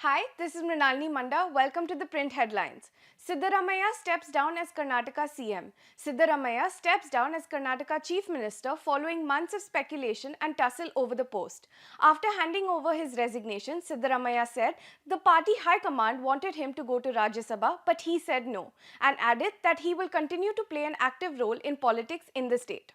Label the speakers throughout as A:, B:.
A: Hi, this is Mrinalini Manda. Welcome to the print headlines. Siddaramaiah steps down as Karnataka CM. Siddaramaiah steps down as Karnataka Chief Minister following months of speculation and tussle over the post. After handing over his resignation, Siddaramaiah said the party high command wanted him to go to Rajya Sabha, but he said no, and added that he will continue to play an active role in politics in the state.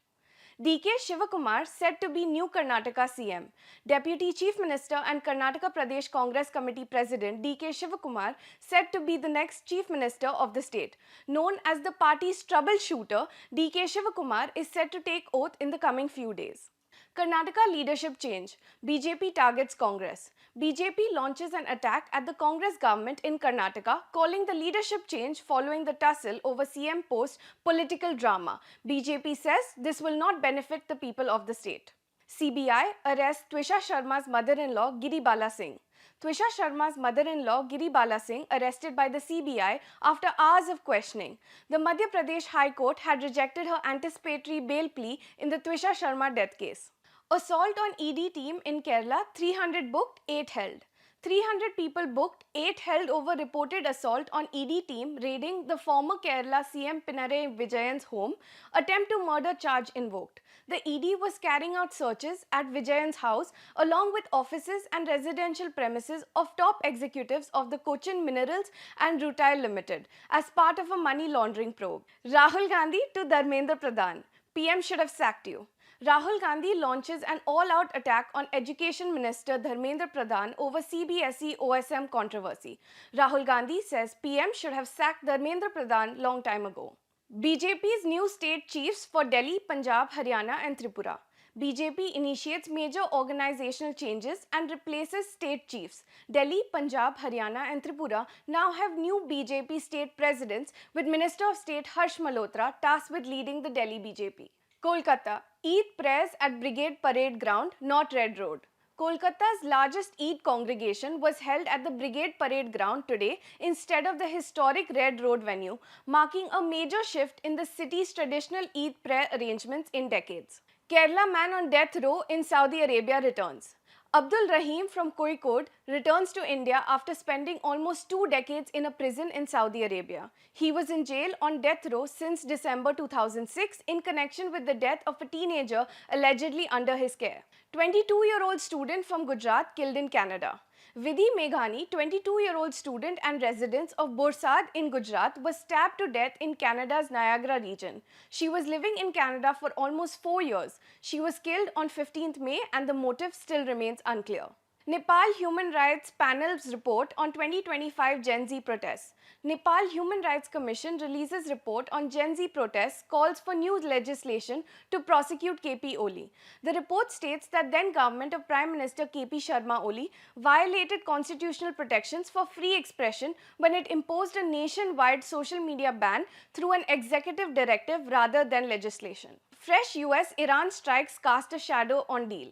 A: D.K. Shivakumar said to be new Karnataka CM. Deputy Chief Minister and Karnataka Pradesh Congress Committee President D.K. Shivakumar said to be the next Chief Minister of the state. Known as the party's troubleshooter, D.K. Shivakumar is set to take oath in the coming few days. Karnataka leadership change. BJP targets Congress. BJP launches an attack at the Congress government in Karnataka, calling the leadership change following the tussle over CM post political drama. BJP says this will not benefit the people of the state. CBI arrests Twisha Sharma's mother-in-law Giri Bala Singh. Twisha Sharma's mother-in-law Giri Bala Singh arrested by the CBI after hours of questioning. The Madhya Pradesh High Court had rejected her anticipatory bail plea in the Twisha Sharma death case. Assault on ED team in Kerala, 300 booked, 8 held. 300 people booked, 8 held over reported assault on ED team raiding the former Kerala CM Pinarayi Vijayan's home, attempt to murder charge invoked. The ED was carrying out searches at Vijayan's house along with offices and residential premises of top executives of the Cochin Minerals and Rutile Limited as part of a money laundering probe. Rahul Gandhi to Dharmendra Pradhan. PM should have sacked you. Rahul Gandhi launches an all-out attack on Education Minister Dharmendra Pradhan over CBSE OSM controversy. Rahul Gandhi says PM should have sacked Dharmendra Pradhan long time ago. BJP's new state chiefs for Delhi, Punjab, Haryana and Tripura. BJP initiates major organizational changes and replaces state chiefs. Delhi, Punjab, Haryana and Tripura now have new BJP state presidents, with Minister of State Harsh Malhotra tasked with leading the Delhi BJP. Kolkata, Eid prayers at Brigade Parade Ground, not Red Road. Kolkata's largest Eid congregation was held at the Brigade Parade Ground today instead of the historic Red Road venue, marking a major shift in the city's traditional Eid prayer arrangements in decades. Kerala man on death row in Saudi Arabia returns. Abdul Rahim from Kozhikode returns to India after spending almost 2 decades in a prison in Saudi Arabia. He was in jail on death row since December 2006 in connection with the death of a teenager allegedly under his care. 22-year-old student from Gujarat killed in Canada. Vidhi Meghani, 22-year-old student and resident of Borsad in Gujarat, was stabbed to death in Canada's Niagara region. She was living in Canada for almost 4 years. She was killed on 15th May and the motive still remains unclear. Nepal Human Rights Panel's report on 2025 Gen Z protests. Nepal Human Rights Commission releases report on Gen Z protests, calls for new legislation to prosecute KP Oli. The report states that then government of Prime Minister KP Sharma Oli violated constitutional protections for free expression when it imposed a nationwide social media ban through an executive directive rather than legislation. Fresh US-Iran strikes cast a shadow on deal.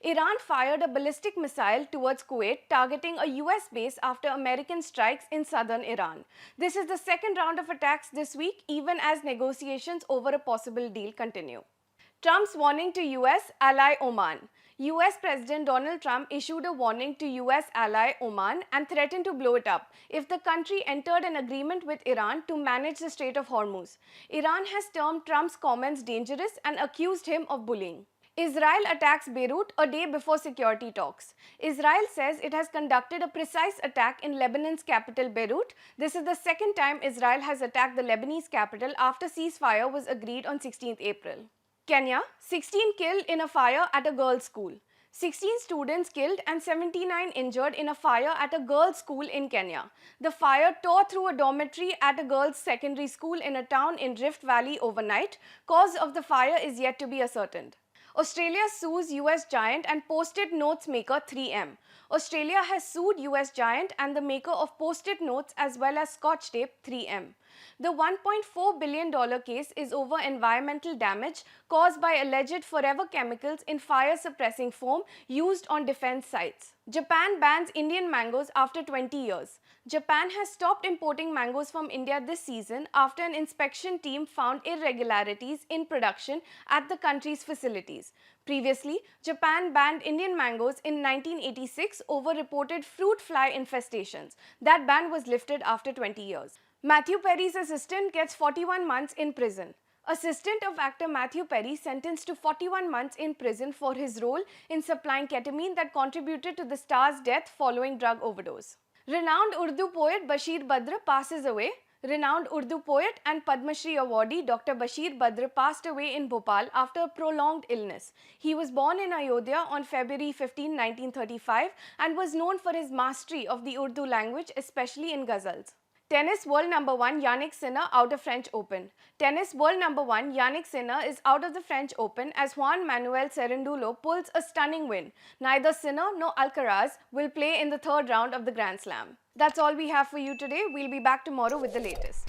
A: Iran fired a ballistic missile towards Kuwait, targeting a US base after American strikes in southern Iran. This is the second round of attacks this week, even as negotiations over a possible deal continue. Trump's warning to US ally Oman. US President Donald Trump issued a warning to US ally Oman and threatened to blow it up if the country entered an agreement with Iran to manage the Strait of Hormuz. Iran has termed Trump's comments dangerous and accused him of bullying. Israel attacks Beirut a day before security talks. Israel says it has conducted a precise attack in Lebanon's capital Beirut. This is the second time Israel has attacked the Lebanese capital after ceasefire was agreed on 16th April. Kenya, 16 killed in a fire at a girls' school. 16 students killed and 79 injured in a fire at a girls' school in Kenya. The fire tore through a dormitory at a girls' secondary school in a town in Rift Valley overnight. Cause of the fire is yet to be ascertained. Australia sues US giant and post-it notes maker 3M. Australia has sued US giant and the maker of post-it notes as well as Scotch tape 3M. The $1.4 billion case is over environmental damage caused by alleged forever chemicals in fire-suppressing foam used on defense sites. Japan bans Indian mangoes after 20 years. Japan has stopped importing mangoes from India this season after an inspection team found irregularities in production at the country's facilities. Previously, Japan banned Indian mangoes in 1986 over reported fruit fly infestations. That ban was lifted after 20 years. Matthew Perry's assistant gets 41 months in prison. Assistant of actor Matthew Perry sentenced to 41 months in prison for his role in supplying ketamine that contributed to the star's death following drug overdose. Renowned Urdu poet Bashir Badr passes away. Renowned Urdu poet and Padma Shri awardee Dr. Bashir Badr passed away in Bhopal after a prolonged illness. He was born in Ayodhya on February 15, 1935 and was known for his mastery of the Urdu language, especially in ghazals. Tennis world number 1 Jannik Sinner out of French Open. Tennis world number 1 Jannik Sinner is out of the French Open as Juan Manuel Cerundolo pulls a stunning win. Neither Sinner nor Alcaraz will play in the third round of the Grand Slam. That's all we have for you today. We'll be back tomorrow with the latest.